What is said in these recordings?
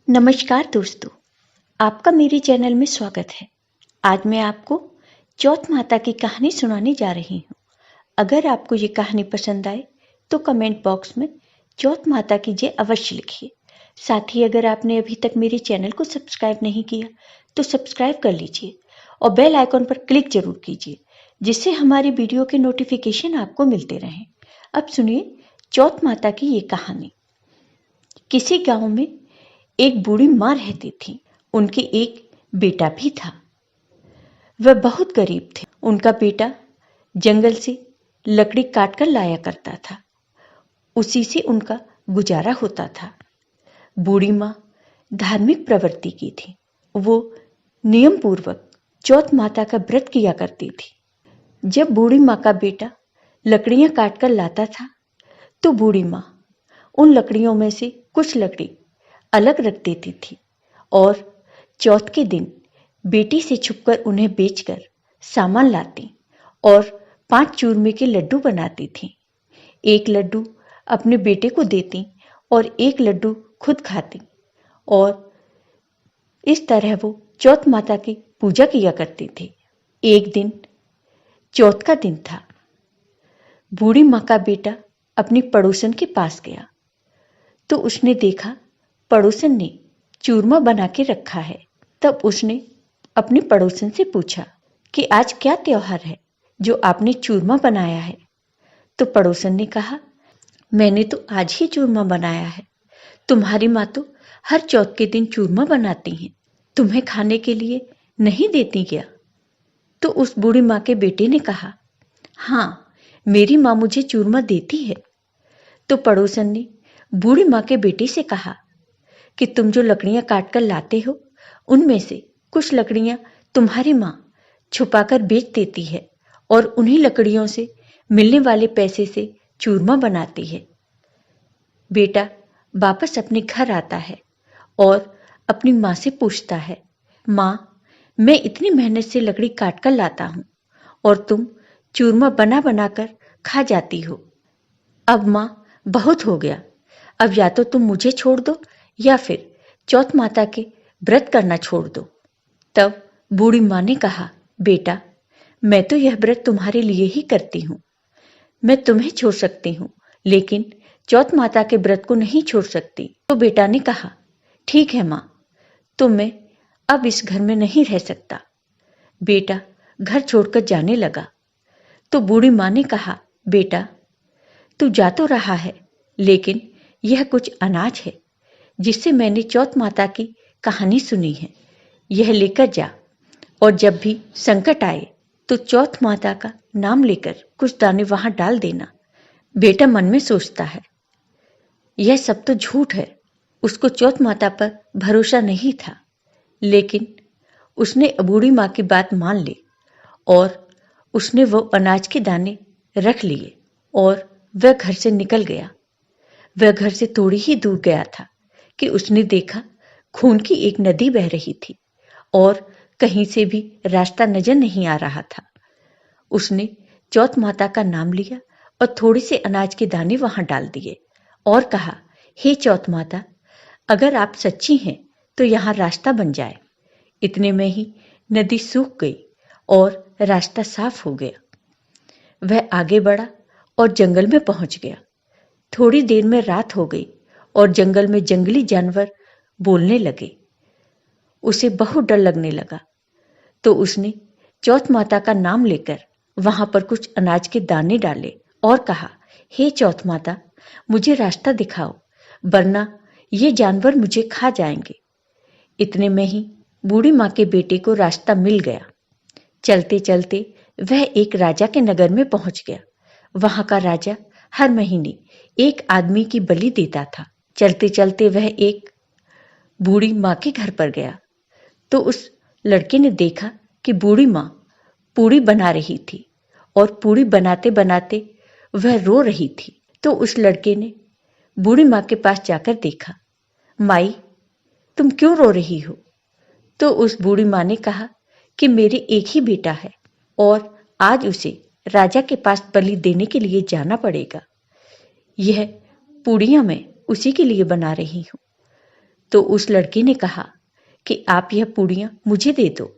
नमस्कार दोस्तों, आपका मेरे चैनल में स्वागत है। आज मैं आपको चौथ माता की कहानी सुनाने जा रही हूँ। अगर आपको ये कहानी पसंद आए तो कमेंट बॉक्स में चौथ माता की जय अवश्य लिखिए। साथ ही अगर आपने अभी तक मेरे चैनल को सब्सक्राइब नहीं किया तो सब्सक्राइब कर लीजिए और बेल आइकॉन पर क्लिक जरूर कीजिए, जिससे हमारी वीडियो के नोटिफिकेशन आपको मिलते रहें। अब सुनिए चौथ माता की ये कहानी। किसी गांव में एक बूढ़ी माँ रहती थी। उनके एक बेटा भी था। वह बहुत गरीब थे। उनका बेटा जंगल से लकड़ी काट कर लाया करता था। उसी से उनका गुजारा होता था। बूढ़ी माँ धार्मिक प्रवृत्ति की थी। वो नियम पूर्वक चौथ माता का व्रत किया करती थी। जब बूढ़ी माँ का बेटा लकड़ियां काट कर लाता था तो बूढ़ी माँ उन लकड़ियों में से कुछ लकड़ी अलग रख देती थी और चौथ के दिन बेटी से छुपकर उन्हें बेचकर सामान लाती और 5 चूरमे के लड्डू बनाती थी। एक लड्डू अपने बेटे को देती और एक लड्डू खुद खाती और इस तरह वो चौथ माता की पूजा किया करती थी। एक दिन चौथ का दिन था। बूढ़ी माँ का बेटा अपनी पड़ोसन के पास गया तो उसने देखा पड़ोसन ने चूरमा बना के रखा है। तब उसने अपनी पड़ोसन से पूछा कि आज क्या त्योहार है जो आपने चूरमा बनाया है। तो पड़ोसन ने कहा, मैंने तो आज ही चूरमा बनाया है। तुम्हारी माँ तो हर चौथ के दिन चूरमा बनाती हैं, तुम्हें खाने के लिए नहीं देती क्या? तो उस बूढ़ी माँ के बेटे ने कहा, हाँ, मेरी माँ मुझे चूरमा देती है। तो पड़ोसन ने बूढ़ी माँ के बेटे से कहा कि तुम जो लकड़ियां काट कर लाते हो उनमें से कुछ लकड़ियां तुम्हारी माँ छुपाकर बेच देती है और उन्हीं लकड़ियों से मिलने वाले पैसे से चूरमा बनाती है। बेटा वापस अपने घर आता है और अपनी माँ से पूछता है, माँ, मैं इतनी मेहनत से लकड़ी काट कर लाता हूँ और तुम चूरमा बना बना कर खा जाती हो। अब माँ, बहुत हो गया। अब या तो तुम मुझे छोड़ दो या फिर चौथ माता के व्रत करना छोड़ दो। तब बूढ़ी माँ ने कहा, बेटा, मैं तो यह व्रत तुम्हारे लिए ही करती हूँ। मैं तुम्हें छोड़ सकती हूँ, लेकिन चौथ माता के व्रत को नहीं छोड़ सकती। तो बेटा ने कहा, ठीक है माँ, तो मैं अब इस घर में नहीं रह सकता। बेटा घर छोड़कर जाने लगा। तो बूढ़ी माँ ने कहा, बेटा, तू जा तो रहा है, लेकिन यह कुछ अनाज है जिससे मैंने चौथ माता की कहानी सुनी है। यह लेकर जा और जब भी संकट आए तो चौथ माता का नाम लेकर कुछ दाने वहां डाल देना। बेटा मन में सोचता है, यह सब तो झूठ है। उसको चौथ माता पर भरोसा नहीं था, लेकिन उसने बूढ़ी माँ की बात मान ली और उसने वो अनाज के दाने रख लिए और वह घर से निकल गया। वह घर से थोड़ी ही दूर गया था कि उसने देखा खून की एक नदी बह रही थी और कहीं से भी रास्ता नजर नहीं आ रहा था। उसने चौथ माता का नाम लिया और थोड़े से अनाज के दाने वहां डाल दिए और कहा, हे चौथ माता, अगर आप सच्ची हैं तो यहाँ रास्ता बन जाए। इतने में ही नदी सूख गई और रास्ता साफ हो गया। वह आगे बढ़ा और जंगल में पहुंच गया। थोड़ी देर में रात हो गई और जंगल में जंगली जानवर बोलने लगे। उसे बहुत डर लगने लगा। तो उसने चौथ माता का नाम लेकर वहां पर कुछ अनाज के दाने डाले और कहा, हे चौथ माता, मुझे रास्ता दिखाओ, वरना ये जानवर मुझे खा जाएंगे। इतने में ही बूढ़ी माँ के बेटे को रास्ता मिल गया। चलते चलते वह एक राजा के नगर में पहुंच गया। वहां का राजा हर महीने एक आदमी की बलि देता था। चलते चलते वह एक बूढ़ी माँ के घर पर गया तो उस लड़के ने देखा कि बूढ़ी माँ पूड़ी बना रही थी और पूड़ी बनाते बनाते वह रो रही थी। तो उस लड़के ने बूढ़ी माँ के पास जाकर देखा, माई, तुम क्यों रो रही हो? तो उस बूढ़ी माँ ने कहा कि मेरे एक ही बेटा है और आज उसे राजा के पास बलि देने के लिए जाना पड़ेगा। यह पूड़ियां मैं उसी के लिए बना रही हूं। तो उस लड़के ने कहा कि आप यह पूड़ियां मुझे दे दो,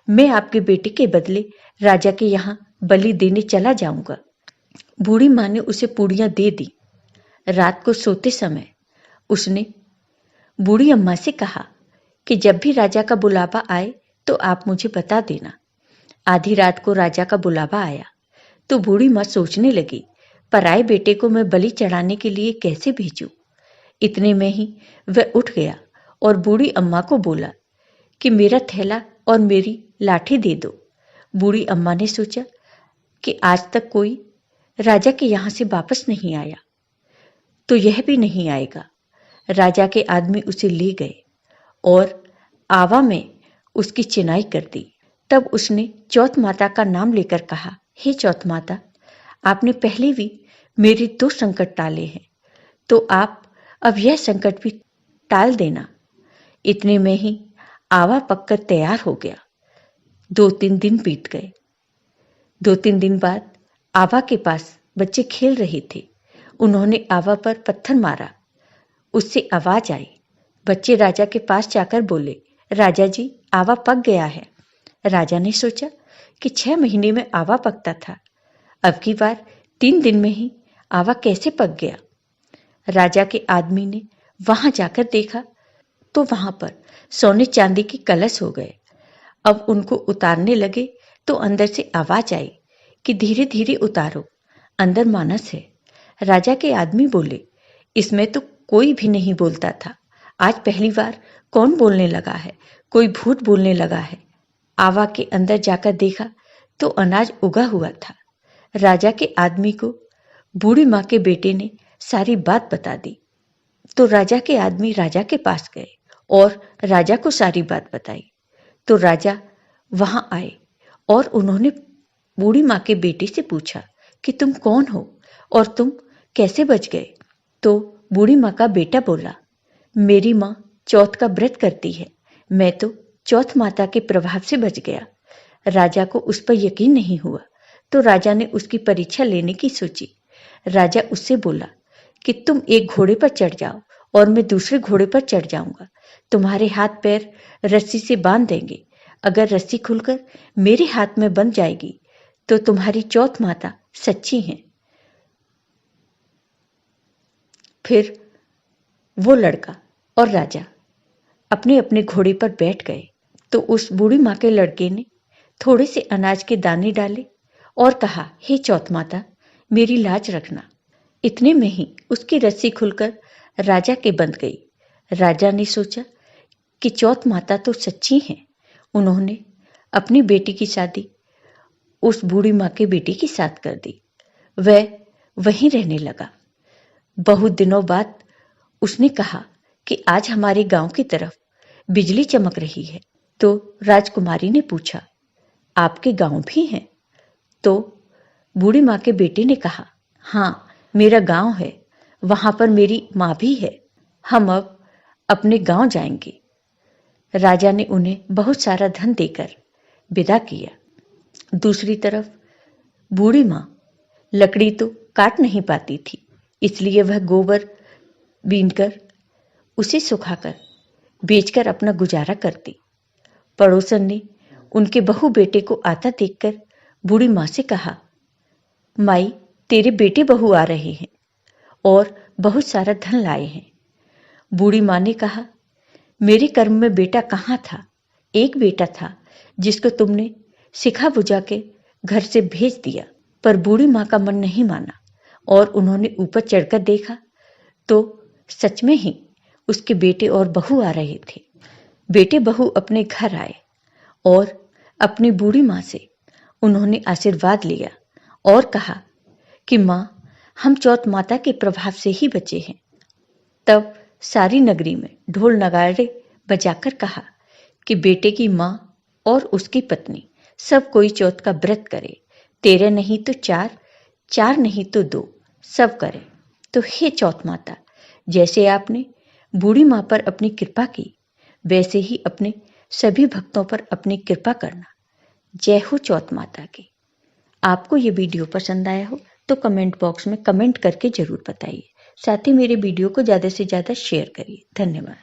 मैं आपके बेटे के बदले राजा के यहाँ बलि देने चला जाऊंगा। बूढ़ी माँ ने उसे पूड़ियां दे दी। रात को सोते समय उसने बूढ़ी अम्मा से कहा कि जब भी राजा का बुलावा आए तो आप मुझे बता देना। आधी रात को राजा का बुलावा आया तो बूढ़ी माँ सोचने लगी, पराए बेटे को मैं बलि चढ़ाने के लिए कैसे भेजूं। इतने में ही वह उठ गया और बूढ़ी अम्मा को बोला कि मेरा थैला और मेरी लाठी दे दो। बूढ़ी अम्मा ने सोचा कि आज तक कोई राजा के यहाँ से वापस नहीं आया, तो यह भी नहीं आएगा। राजा के आदमी उसे ले गए और आवा में उसकी चिनाई कर दी। तब उसने चौथ माता का नाम लेकर कहा, हे चौथ माता, आपने पहले भी मेरे 2 संकट टाले हैं, तो आप अब यह संकट भी टाल देना। इतने में ही आवा पककर तैयार हो गया। 2-3 दिन बीत गए। 2-3 दिन बाद आवा के पास बच्चे खेल रहे थे। उन्होंने आवा पर पत्थर मारा। उससे आवाज आई। बच्चे राजा के पास जाकर बोले, राजा जी, आवा पक गया है। राजा ने सोचा कि 6 महीने में आवा पकता था, अब की बार 3 दिन में ही आवा कैसे पक गया। राजा के आदमी ने वहां जाकर देखा तो वहां पर सोने चांदी के कलश हो गए। अब उनको उतारने लगे तो अंदर से आवाज आई कि धीरे धीरे उतारो, अंदर मानस है। राजा के आदमी बोले, इसमें तो कोई भी नहीं बोलता था, आज पहली बार कौन बोलने लगा है, कोई भूत बोलने लगा है। आवा के अंदर जाकर देखा तो अनाज उगा हुआ था। राजा के आदमी को बूढ़ी माँ के बेटे ने सारी बात बता दी। तो राजा के आदमी राजा के पास गए और राजा को सारी बात बताई। तो राजा वहां आए और उन्होंने बूढ़ी माँ के बेटे से पूछा कि तुम कौन हो और तुम कैसे बच गए। तो बूढ़ी माँ का बेटा बोला, मेरी माँ चौथ का व्रत करती है, मैं तो चौथ माता के प्रभाव से बच गया। राजा को उस पर यकीन नहीं हुआ तो राजा ने उसकी परीक्षा लेने की सोची। राजा उससे बोला कि तुम एक घोड़े पर चढ़ जाओ और मैं दूसरे घोड़े पर चढ़ जाऊंगा। तुम्हारे हाथ पैर रस्सी से बांध देंगे। अगर रस्सी खुलकर मेरे हाथ में बंध जाएगी तो तुम्हारी चौथ माता सच्ची है। फिर वो लड़का और राजा अपने अपने घोड़े पर बैठ गए। तो उस बूढ़ी माँ के लड़के ने थोड़े से अनाज के दाने डाले और कहा, हे चौथ माता, मेरी लाज रखना। इतने में ही उसकी रस्सी खुलकर राजा के बंध गई। राजा ने सोचा कि चौथ माता तो सच्ची हैं। उन्होंने अपनी बेटी की शादी उस बूढ़ी माँ के बेटे के साथ कर दी। वह वहीं रहने लगा। बहुत दिनों बाद उसने कहा कि आज हमारे गांव की तरफ बिजली चमक रही है। तो राजकुमारी ने पूछा, आपके गांव भी हैं? तो बूढ़ी माँ के बेटे ने कहा, हाँ, मेरा गांव है, वहां पर मेरी माँ भी है। हम अब अपने गांव जाएंगे। राजा ने उन्हें बहुत सारा धन देकर विदा किया। दूसरी तरफ बूढ़ी माँ लकड़ी तो काट नहीं पाती थी, इसलिए वह गोबर बीनकर उसे सुखाकर बेचकर अपना गुजारा करती। पड़ोसन ने उनके बहू बेटे को आता देखकर बूढ़ी माँ से कहा, माई, तेरे बेटे बहू आ रहे हैं और बहुत सारा धन लाए हैं। बूढ़ी माँ ने कहा, मेरे कर्म में बेटा कहाँ था? एक बेटा था जिसको तुमने सिखा बुझा के घर से भेज दिया। पर बूढ़ी माँ का मन नहीं माना और उन्होंने ऊपर चढ़कर देखा तो सच में ही उसके बेटे और बहू आ रहे थे। बेटे बहू अपने घर आए और अपनी बूढ़ी माँ से उन्होंने आशीर्वाद लिया और कहा कि माँ, हम चौथ माता के प्रभाव से ही बचे हैं। तब सारी नगरी में ढोल नगाड़े बजाकर कहा कि बेटे की माँ और उसकी पत्नी सब कोई चौथ का व्रत करे। 13 नहीं तो 4, 4 नहीं तो 2, सब करे। तो हे चौथ माता, जैसे आपने बूढ़ी माँ पर अपनी कृपा की, वैसे ही अपने सभी भक्तों पर अपनी कृपा करना। जय हो चौथ माता की। आपको ये वीडियो पसंद आया हो तो कमेंट बॉक्स में कमेंट करके जरूर बताइए। साथ ही मेरे वीडियो को ज़्यादा से ज़्यादा शेयर करिए। धन्यवाद।